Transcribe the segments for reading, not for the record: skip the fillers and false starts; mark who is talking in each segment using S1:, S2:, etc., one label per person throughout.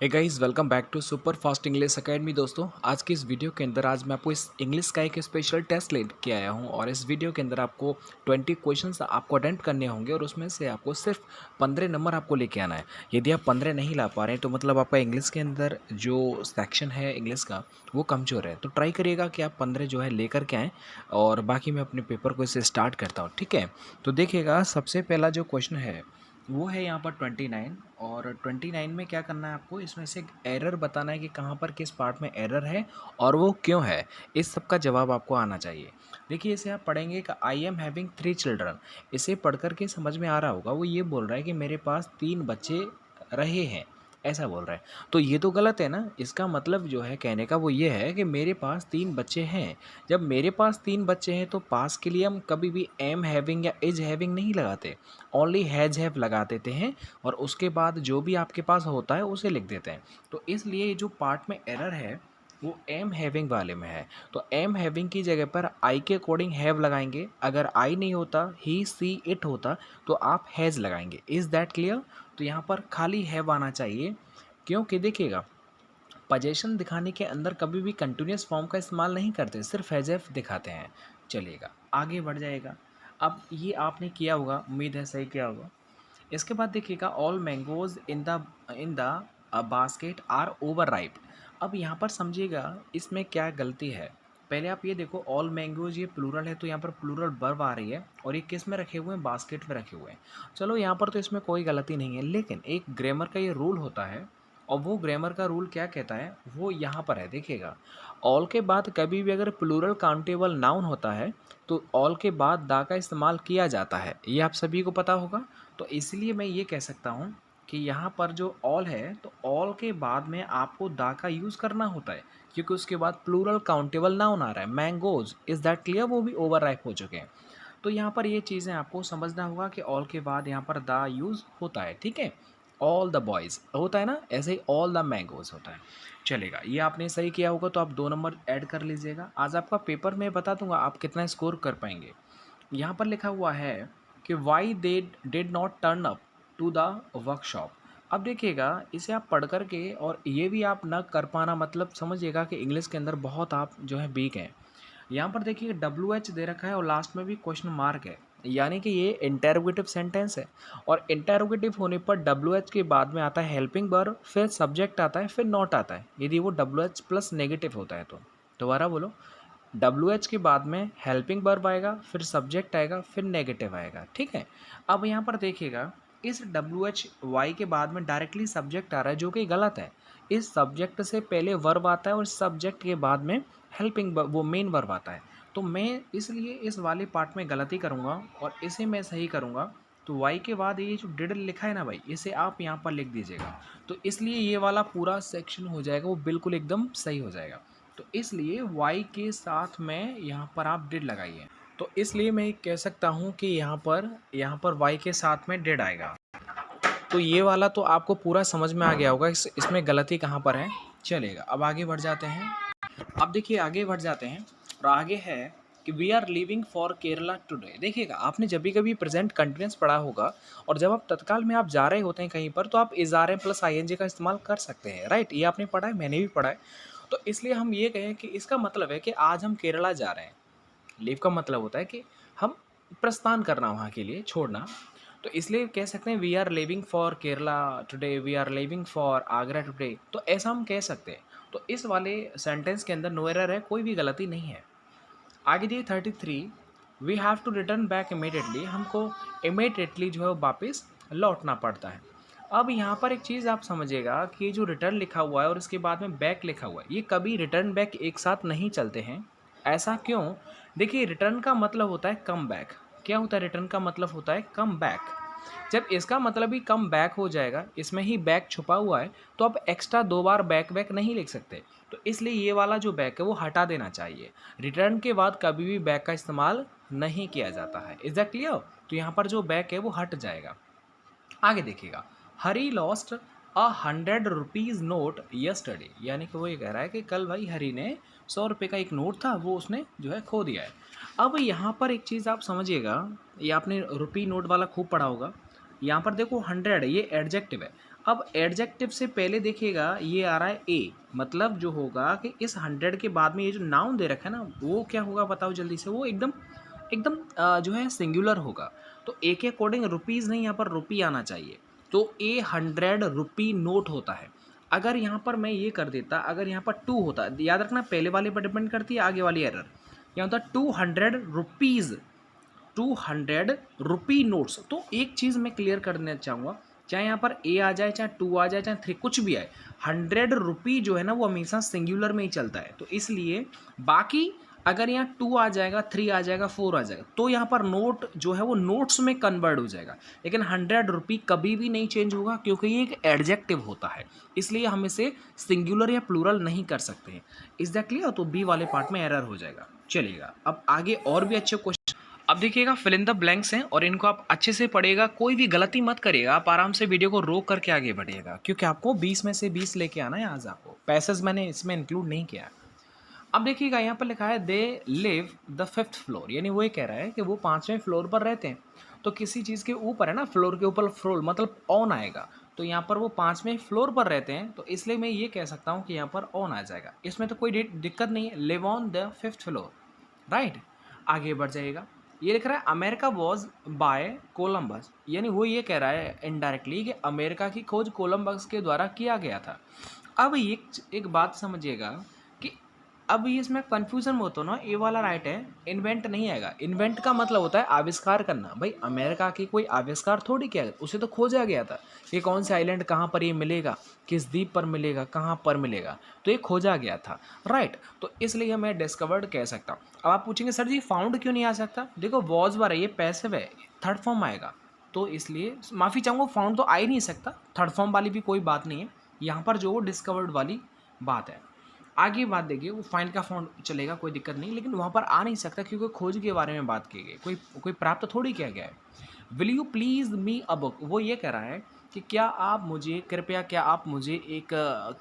S1: Hey guys, welcome back to super fast English academy. दोस्तों, आज की इस वीडियो के अंदर आज मैं आपको इस इंग्लिश का एक स्पेशल टेस्ट लेके आया हूं और इस वीडियो के अंदर आपको 20 क्वेश्चंस आपको अटेम्प्ट करने होंगे और उसमें से आपको सिर्फ 15 नंबर आपको लेके आना है। यदि आप 15 नहीं ला पा रहे हैं तो मतलब आपका इंग्लिश के अंदर जो सेक्शन है इंग्लिश का वो कमज़ोर है। तो ट्राई करिएगा कि आप 15 जो है लेकर के आएँ और बाकी मैं अपने पेपर को इससे स्टार्ट करता हूँ, ठीक है। तो देखिएगा, सबसे पहला जो क्वेश्चन है वो है यहाँ पर 29 और 29 में क्या करना है आपको, इसमें से एरर बताना है कि कहाँ पर किस पार्ट में एरर है और वो क्यों है। इस सब का जवाब आपको आना चाहिए। देखिए, इसे आप पढ़ेंगे कि आई एम हैविंग 3 चिल्ड्रन। इसे पढ़ कर के समझ में आ रहा होगा, वो ये बोल रहा है कि मेरे पास 3 बच्चे रहे हैं, ऐसा बोल रहा है। तो ये तो गलत है ना। इसका मतलब जो है कहने का वो ये है कि मेरे पास 3 बच्चे हैं। जब मेरे पास 3 बच्चे हैं तो पास के लिए हम कभी भी एम हैविंग या इज हैविंग नहीं लगाते, ओनली हैज़ हैव लगा देते हैं और उसके बाद जो भी आपके पास होता है उसे लिख देते हैं। तो इसलिए जो पार्ट में एरर है वो एम हैविंग वाले में है। तो एम हैविंग की जगह पर आई के अकॉर्डिंग हैव लगाएंगे। अगर आई नहीं होता, ही सी इट होता, तो आप हैज़ लगाएंगे। Is that clear? तो यहाँ पर खाली हैव आना चाहिए, क्योंकि देखिएगा, पजेशन दिखाने के अंदर कभी भी कंटिन्यूस फॉर्म का इस्तेमाल नहीं करते, सिर्फ हैज़ हैव दिखाते हैं। चलिएगा, आगे बढ़ जाएगा। अब ये आपने किया होगा, उम्मीद है सही किया होगा। इसके बाद देखिएगा, all mangoes in the basket are overripe. अब यहाँ पर समझिएगा इसमें क्या गलती है। पहले आप ये देखो, ऑल मैंगोज ये प्लूरल है तो यहाँ पर प्लूरल वर्ब आ रही है और ये किस में रखे हुए हैं, बास्केट में रखे हुए हैं। चलो, यहाँ पर तो इसमें कोई गलती नहीं है, लेकिन एक ग्रामर का ये रूल होता है और वो ग्रामर का रूल क्या कहता है वो यहाँ पर है। देखिएगा, ऑल के बाद कभी भी अगर प्लूरल काउंटेबल नाउन होता है तो ऑल के बाद दा का इस्तेमाल किया जाता है, ये आप सभी को पता होगा। तो इसलिए मैं ये कह सकता हूँ कि यहाँ पर जो ऑल है तो ऑल के बाद में आपको दा का यूज़ करना होता है, क्योंकि उसके बाद प्लूरल काउंटेबल नाउन आ रहा है, मैंगोज। Is that clear? वो भी ओवर राइप हो चुके हैं। तो यहाँ पर ये चीज़ें आपको समझना होगा कि ऑल के बाद यहाँ पर दा यूज़ होता है, ठीक है। ऑल द बॉयज़ होता है ना, ऐसे ही ऑल द मैंगोज होता है। चलेगा, ये आपने सही किया होगा तो आप 2 नंबर ऐड कर लीजिएगा। आज आपका पेपर मैं बता दूंगा आप कितना स्कोर कर पाएंगे। यहाँ पर लिखा हुआ है कि why they did not turn up to the workshop. अब देखिएगा, इसे आप पढ़ कर के और ये भी आप न कर पाना, मतलब समझिएगा कि इंग्लिश के अंदर बहुत आप जो है वीक हैं। यहाँ पर देखिए WH दे रखा है और लास्ट में भी क्वेश्चन मार्क है, यानी कि ये इंटेरोगेटिव सेंटेंस है और इंटेरोगेटिव होने पर WH के बाद में आता है हेल्पिंग वर्ब, फिर सब्जेक्ट आता है, फिर नॉट आता है, यदि वो WH प्लस नेगेटिव होता है तो। दोबारा बोलो, WH के बाद में हेल्पिंग वर्ब आएगा, फिर सब्जेक्ट आएगा, फिर नेगेटिव आएगा, ठीक है। अब यहाँ पर देखिएगा, इस WH के बाद में डायरेक्टली सब्जेक्ट आ रहा है, जो कि गलत है। इस सब्जेक्ट से पहले वर्ब आता है और सब्जेक्ट के बाद में हेल्पिंग वो मेन वर्ब आता है। तो मैं इसलिए इस वाले पार्ट में गलती करूँगा और इसे मैं सही करूँगा। तो वाई के बाद ये जो डिड लिखा है ना भाई, इसे आप यहाँ पर लिख दीजिएगा। तो इसलिए ये वाला पूरा सेक्शन हो जाएगा, वो बिल्कुल एकदम सही हो जाएगा। तो इसलिए वाई के साथ में यहाँ पर आप डिड लगाइए। तो इसलिए मैं कह सकता हूँ कि यहाँ पर वाई के साथ में डिड आएगा। तो ये वाला तो आपको पूरा समझ में आ गया होगा इसमें गलती कहाँ पर है। चलेगा, अब आगे बढ़ जाते हैं। अब देखिए, आगे बढ़ जाते हैं और आगे है कि we are living for Kerala today. देखिएगा, आपने जब भी कभी प्रेजेंट कंटिन्यूस पढ़ा होगा और जब आप तत्काल में आप जा रहे होते हैं कहीं पर तो आप is are am plus I N G का इस्तेमाल कर सकते हैं, राइट। ये आपने पढ़ा है, मैंने भी पढ़ा है। तो इसलिए हम ये कहें कि इसका मतलब है कि आज हम केरला जा रहे हैं। लीव का मतलब होता है कि हम प्रस्थान करना, वहाँ के लिए छोड़ना। तो इसलिए कह सकते हैं we are living for Kerala today, we are living for Agra today, तो ऐसा हम कह सकते हैं। तो इस वाले सेंटेंस के अंदर नो एरर है, कोई भी गलती नहीं है। आगे दिए 33, we have to return back immediately. हमको इमीडिएटली जो है वापस लौटना पड़ता है। अब यहाँ पर एक चीज़ आप समझिएगा कि ये जो रिटर्न लिखा हुआ है और इसके बाद में बैक लिखा हुआ है, ये कभी रिटर्न बैक एक साथ नहीं चलते हैं। ऐसा क्यों? देखिए, रिटर्न का मतलब होता है कम बैक। क्या होता है? रिटर्न का मतलब होता है कम बैक। जब इसका मतलब ही कम बैक हो जाएगा, इसमें ही बैक छुपा हुआ है, तो आप एक्स्ट्रा 2 बार बैक बैक नहीं लिख सकते। तो इसलिए ये वाला जो बैक है वो हटा देना चाहिए। रिटर्न के बाद कभी भी बैक का इस्तेमाल नहीं किया जाता है। Is that clear? तो यहाँ पर जो बैक है वो हट जाएगा। आगे देखिएगा, हरी लॉस्ट 100 रुपीज़ नोट यस्टरडे, यानी कि वो ये कह रहा है कि कल भाई हरी ने 100 रुपये का एक नोट था, वो उसने जो है खो दिया है। अब यहाँ पर एक चीज़ आप समझिएगा, ये आपने रुपी नोट वाला खूब पढ़ा होगा। यहाँ पर देखो 100 ये एडजेक्टिव है। अब एडजेक्टिव से पहले देखिएगा ये आ रहा है ए, मतलब जो होगा कि इस 100 के बाद में ये जो नाउन दे रखा है ना वो क्या होगा बताओ जल्दी से, वो एकदम एकदम जो है सिंगुलर होगा। तो ए के अकॉर्डिंग रुपीज़ नहीं, यहाँ पर रुपी आना चाहिए। तो ए 100 रुपी नोट होता है। अगर यहाँ पर मैं ये कर देता, अगर यहाँ पर 2 होता, याद रखना पहले वाले पर डिपेंड करती है आगे वाली एरर। यहाँ होता 200 रुपीज़, 200 रुपी नोट्स। तो एक चीज़ मैं क्लियर कर देना चाहूँगा, चाहे यहाँ पर ए आ जाए, चाहे 2 आ जाए, चाहे 3 कुछ भी आए, 100 रुपी जो है ना वो हमेशा सिंगुलर में ही चलता है। तो इसलिए बाकी अगर यहाँ 2 आ जाएगा, 3 आ जाएगा, 4 आ जाएगा तो यहाँ पर नोट जो है वो नोट्स में कन्वर्ट हो जाएगा। लेकिन 100 रुपी कभी भी नहीं चेंज होगा क्योंकि ये एक एडजेक्टिव होता है, इसलिए हम इसे सिंगुलर या प्लूरल नहीं कर सकते हैं। Is that clear? तो बी वाले पार्ट में एरर हो जाएगा। चलिएगा अब आगे और भी अच्छे क्वेश्चन। अब देखिएगा फिल इन द ब्लैंक्स हैं और इनको आप अच्छे से पढ़िएगा, कोई भी गलती मत करिएगा, आप आराम से वीडियो को रोक करके आगे बढ़िएगा क्योंकि आपको 20 में से 20 लेके आना है। आज आपको पैसेज मैंने इसमें इंक्लूड नहीं किया। अब देखिएगा यहाँ पर लिखा है they live the 5th floor, यानी वो ये कह रहा है कि वो 5वें फ्लोर पर रहते हैं। तो किसी चीज़ के ऊपर है ना, फ्लोर के ऊपर फ्लोर मतलब ऑन आएगा, तो यहाँ पर वो 5वें फ्लोर पर रहते हैं, तो इसलिए मैं ये कह सकता हूँ कि यहाँ पर ऑन आ जाएगा। इसमें तो कोई दिक्कत नहीं है, live on the 5th floor, right. आगे बढ़ जाएगा, ये लिख रहा है अमेरिका वॉज बाय कोलम्बस, यानी वो ये कह रहा है इनडायरेक्टली कि अमेरिका की खोज कोलम्बस के द्वारा किया गया था। अब एक बात समझिएगा कि अब ये इसमें कन्फ्यूजन में होता है ना, ए वाला राइट है, इन्वेंट नहीं आएगा। इन्वेंट का मतलब होता है आविष्कार करना। भाई अमेरिका की कोई आविष्कार थोड़ी किया, उसे तो खोजा गया था कि कौन से आइलैंड कहाँ पर ये मिलेगा, किस द्वीप पर मिलेगा, कहाँ पर मिलेगा, तो ये खोजा गया था, राइट। तो इसलिए मैं डिस्कवर्ड कह सकता हूँ। अब आप पूछेंगे सर जी फाउंड क्यों नहीं आ सकता? देखो वॉज बार है, ये पैसिव है, थर्ड फॉर्म आएगा, तो इसलिए माफ़ी चाहूँगा, फाउंड तो आ ही नहीं सकता, थर्ड फॉर्म वाली भी कोई बात नहीं है, यहाँ पर जो वो डिस्कवर्ड वाली बात है। आगे बात देखिए, वो फाइंड का फाउंड चलेगा, कोई दिक्कत नहीं, लेकिन वहाँ पर आ नहीं सकता क्योंकि खोज के बारे में बात की गई, कोई प्राप्त थोड़ी किया गया है। Will you please me a book, वो ये कह रहा है कि क्या आप मुझे कृपया, क्या आप मुझे एक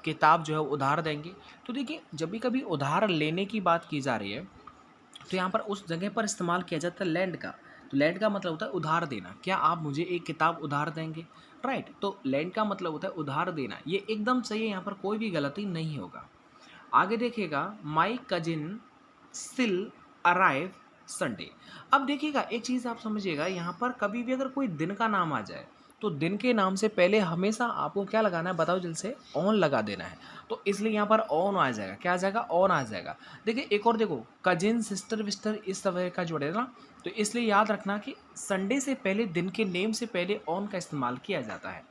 S1: किताब जो है उधार देंगे। तो देखिए जब भी कभी उधार लेने की बात की जा रही है तो यहाँ पर उस जगह पर इस्तेमाल किया जाता है लैंड का। तो लैंड का मतलब होता है उधार देना, क्या आप मुझे एक किताब उधार देंगे, राइट। तो लैंड का मतलब होता है उधार देना, ये एकदम सही है, यहाँ पर कोई भी गलती नहीं होगा। आगे देखिएगा my cousin still arrive Sunday. अब देखिएगा एक चीज़ आप समझिएगा, यहाँ पर कभी भी अगर कोई दिन का नाम आ जाए तो दिन के नाम से पहले हमेशा आपको क्या लगाना है बताओ जल्द से, ऑन लगा देना है। तो इसलिए यहाँ पर ऑन आ जाएगा, क्या आ जाएगा, ऑन आ जाएगा। देखिए एक और देखो, कजिन सिस्टर विस्टर इस तरह का जोड़ेगा ना, तो इसलिए याद रखना कि संडे से पहले, दिन के नेम से पहले ऑन का इस्तेमाल किया जाता है।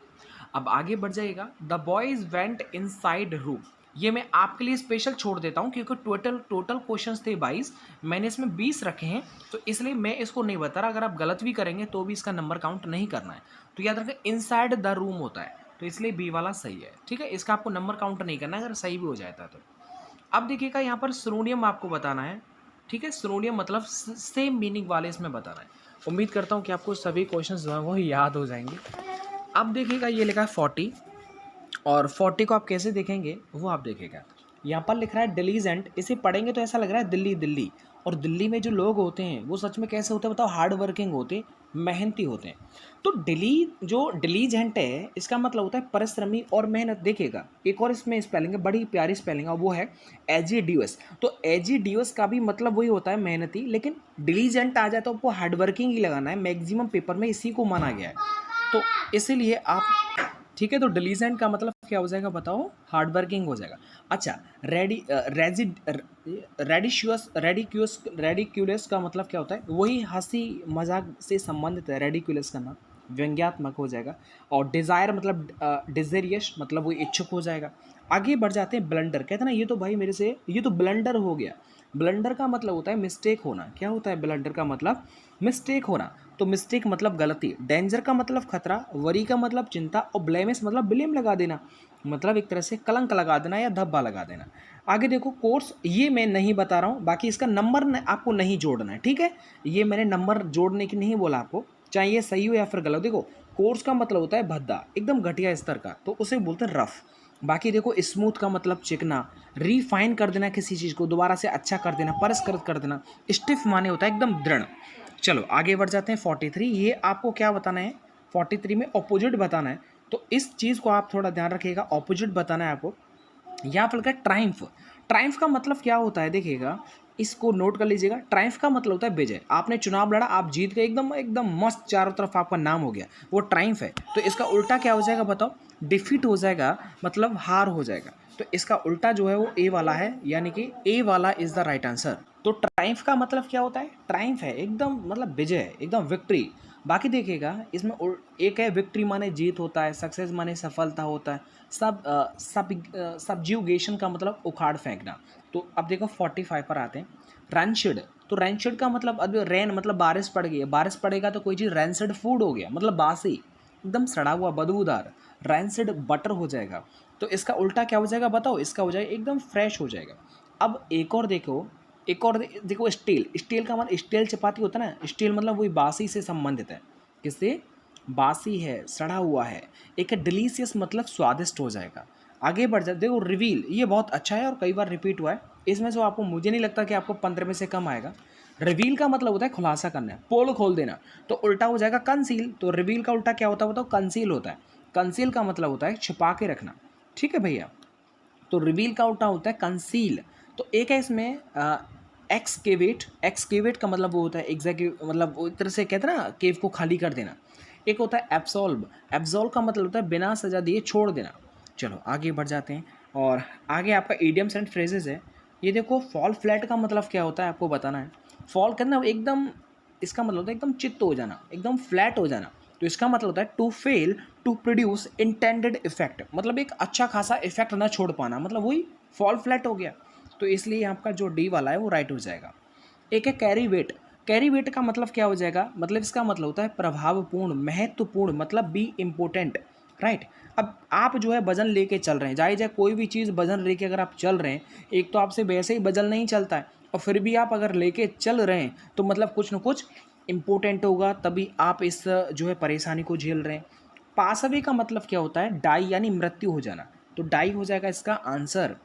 S1: अब आगे बढ़ जाइएगा, the boys went inside room, ये मैं आपके लिए स्पेशल छोड़ देता हूँ क्योंकि टोटल क्वेश्चंस थे 22, मैंने इसमें 20 रखे हैं, तो इसलिए मैं इसको नहीं बता रहा। अगर आप गलत भी करेंगे तो भी इसका नंबर काउंट नहीं करना है। तो याद रखें इनसाइड द रूम होता है, तो इसलिए बी वाला सही है, ठीक है। इसका आपको नंबर काउंट नहीं करना है अगर सही भी हो जाता है तो। अब देखिएगा यहाँ पर सिनोनियम आपको बताना है, ठीक है। सिनोनियम मतलब सेम मीनिंग वाले इसमें बताना है। उम्मीद करता हूँ कि आपको सभी क्वेश्चन जो है वो याद हो जाएंगे। अब देखिएगा ये लिखा है 40, और 40 को आप कैसे देखेंगे वो आप देखेगा, यहाँ पर लिख रहा है डिलीजेंट, इसे पढ़ेंगे तो ऐसा लग रहा है दिल्ली दिल्ली, और दिल्ली में जो लोग होते हैं वो सच में कैसे होते हैं बताओ, हार्ड वर्किंग होते हैं, मेहनती होते हैं। तो जो डिलीजेंट है इसका मतलब होता है परिश्रमी और मेहनत। देखिएगा एक और इसमें स्पेलिंग है, बड़ी प्यारी स्पेलिंग है, वो है एजीड्यूस। तो एजीड्यूस का भी मतलब वही होता है मेहनती, लेकिन डिलीजेंट आ जाए तो आपको हार्ड वर्किंग ही लगाना है, मैक्सिमम पेपर में इसी को माना गया है, तो इसीलिए आप, ठीक है। तो डिलीजेंट का मतलब क्या हो जाएगा बताओ, हार्ड वर्किंग हो जाएगा। अच्छा रेडिक्यूलस का मतलब क्या होता है, वही हंसी मजाक से संबंधित है, रेडिक्यूलस करना व्यंग्यात्मक हो जाएगा। और डिज़ायर मतलब डिज़ेरियस मतलब वो इच्छुक हो जाएगा। आगे बढ़ जाते हैं, ब्लंडर कहते हैं ना, ये तो भाई मेरे से ये तो ब्लंडर हो गया। ब्लंडर का मतलब होता है मिस्टेक होना, क्या होता है ब्लंडर का मतलब, मिस्टेक होना। तो मिस्टेक मतलब गलती, डेंजर का मतलब खतरा, वरी का मतलब चिंता, और ब्लेमिश मतलब ब्लेम लगा देना, मतलब एक तरह से कलंक लगा देना या धब्बा लगा देना। आगे देखो कोर्स, ये मैं नहीं बता रहा हूँ, बाकी इसका नंबर आपको नहीं जोड़ना है, ठीक है। ये मैंने नंबर जोड़ने की नहीं बोला आपको, चाहे ये सही हो या फिर गलत। देखो कोर्स का मतलब होता है भद्दा, एकदम घटिया स्तर का, तो उसे बोलते हैं रफ। बाकी देखो स्मूथ का मतलब चिकना, रिफाइन कर देना किसी चीज़ को, दोबारा से अच्छा कर देना, परिष्कृत कर देना। स्टिफ माने होता है एकदम दृढ़। चलो आगे बढ़ जाते हैं 43, ये आपको क्या बताना है, 43 में ऑपोजिट बताना है। तो इस चीज़ को आप थोड़ा ध्यान रखिएगा, ऑपोजिट बताना है आपको। यहाँ पर लिखा है ट्राइम्फ। ट्राइम्फ का मतलब क्या होता है देखिएगा, इसको नोट कर लीजिएगा। ट्राइम्फ का मतलब होता है विजय। आपने चुनाव लड़ा, आप जीत गए, एकदम एकदम मस्त, चारों तरफ आपका नाम हो गया, वो ट्राइम्फ है। तो इसका उल्टा क्या हो जाएगा बताओ? डिफीट हो जाएगा, मतलब हार हो जाएगा। तो इसका उल्टा जो है वो ए वाला है, यानी कि ए वाला इज द राइट आंसर। तो ट्राइम्फ का मतलब क्या होता है? ट्राइम्फ है एकदम, मतलब विजय है, एकदम विक्ट्री। बाकी देखिएगा इसमें एक है विक्ट्री माने जीत होता है, सक्सेस माने सफलता होता है, सब्ज्यूगेशन का मतलब उखाड़ फेंकना। तो अब देखो 45 पर आते हैं। रैंशिड, तो रैंशिड का मतलब, अब रेन मतलब बारिश पड़ गई है, बारिश पड़ेगा तो कोई चीज़ रैंसिड फूड हो गया, मतलब बासी, एकदम सड़ा हुआ, बदबूदार, रैंसिड बटर हो जाएगा। तो इसका उल्टा क्या हो जाएगा बताओ? इसका हो जाएगा एकदम फ्रेश हो जाएगा। अब एक और देखो, एक और देखो, स्टील। स्टील का मतलब स्टील चपाती होता है ना, स्टील मतलब वही बासी से संबंधित है। किससे? बासी है, सड़ा हुआ है। एक है डिलीशियस, मतलब स्वादिष्ट हो जाएगा। आगे बढ़ जाए, देखो रिवील, ये बहुत अच्छा है और कई बार रिपीट हुआ है। इसमें से आपको, मुझे नहीं लगता कि आपको 15 में से कम आएगा। रिवील का मतलब होता है खुलासा करना, पोल खोल देना। तो उल्टा हो जाएगा कंसील। तो रिवील का उल्टा क्या होता है बताओ? कंसील होता है। कंसील का मतलब होता है छुपा के रखना। ठीक है भैया, तो रिवील का उल्टा होता है कंसील। तो एक है इसमें एक्सकेवेट। एक्सकेवेट का मतलब वो होता है एग्जैक्ट, मतलब वो एक तरह से कहते हैं ना, केव को खाली कर देना। एक होता है एब्सॉल्व। एब्सॉल्व का मतलब होता है बिना सजा दिए छोड़ देना। चलो आगे बढ़ जाते हैं, और आगे आपका इडियम्स एंड फ्रेजेस है। ये देखो, फॉल फ्लैट का मतलब क्या होता है आपको बताना है। फॉल करना एकदम, इसका मतलब होता है एकदम चित्त हो जाना, एकदम फ्लैट हो जाना। तो इसका मतलब होता है to fail to produce intended effect, मतलब एक अच्छा खासा इफेक्ट ना छोड़ पाना, मतलब वही फॉल फ्लैट हो गया। तो इसलिए आपका जो डी वाला है वो राइट हो जाएगा। एक है कैरी वेट। कैरी वेट का मतलब क्या हो जाएगा? मतलब इसका मतलब होता है प्रभावपूर्ण, महत्वपूर्ण, मतलब बी इम्पोर्टेंट, राइट। अब आप जो है वजन लेके चल रहे हैं, जाए जाए कोई भी चीज़ वजन लेके अगर आप चल रहे हैं, एक तो आपसे वैसे ही वजन नहीं चलता है, और फिर भी आप अगर लेके चल रहे हैं तो मतलब कुछ ना कुछ इम्पोर्टेंट होगा, तभी आप इस जो है परेशानी को झेल रहे हैं। पासवे का मतलब क्या होता है? डाई, यानी मृत्यु हो जाना। तो डाई हो जाएगा इसका आंसर।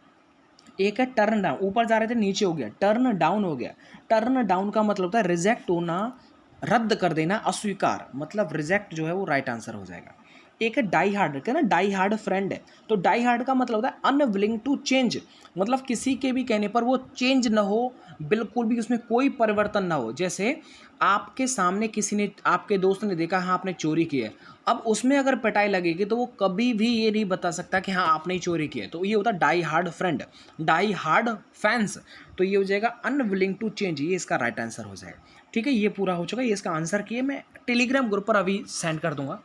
S1: एक है टर्न डाउन, ऊपर जा रहे थे नीचे हो गया, टर्न डाउन हो गया। टर्न डाउन का मतलब होता है रिजेक्ट होना, रद्द कर देना, अस्वीकार, मतलब रिजेक्ट जो है वो राइट आंसर हो जाएगा। एक है डाई हार्ड, क्या ना, डाई हार्ड फ्रेंड है। तो डाई हार्ड का मतलब होता है अनविलिंग टू चेंज, मतलब किसी के भी कहने पर वो चेंज ना हो, बिल्कुल भी उसमें कोई परिवर्तन ना हो। जैसे आपके सामने किसी ने, आपके दोस्त ने देखा हाँ आपने चोरी की है, अब उसमें अगर पिटाई लगेगी तो वो कभी भी ये नहीं बता सकता कि हाँ आपने ही चोरी की है। तो ये होता है diehard friend, diehard fans. तो ये हो जाएगा अनविलिंग टू चेंज, ये इसका राइट आंसर हो जाएगा। ठीक है, ये पूरा हो चुका है, ये इसका आंसर किए मैं टेलीग्राम ग्रुप पर अभी सेंड कर दूंगा।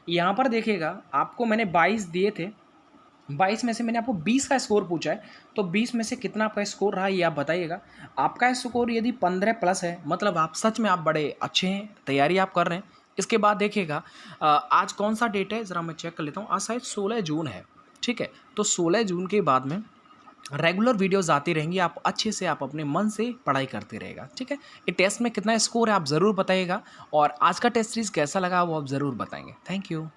S1: यहाँ पर देखिएगा, आपको मैंने 22 दिए थे, 22 में से मैंने आपको 20 का स्कोर पूछा है। तो 20 में से कितना आपका स्कोर रहा ये आप बताइएगा। आपका स्कोर यदि 15 प्लस है, मतलब आप सच में आप बड़े अच्छे हैं, तैयारी आप कर रहे हैं। इसके बाद देखिएगा, आज कौन सा डेट है ज़रा मैं चेक कर लेता हूँ। आज शायद 16 जून है। ठीक है, तो 16 जून के बाद में रेगुलर वीडियोज़ आती रहेंगी, आप अच्छे से आप अपने मन से पढ़ाई करते रहेगा। ठीक है, ये टेस्ट में कितना स्कोर है आप ज़रूर बताइएगा, और आज का टेस्ट सीरीज़ कैसा लगा वो आप ज़रूर बताएंगे। Thank you.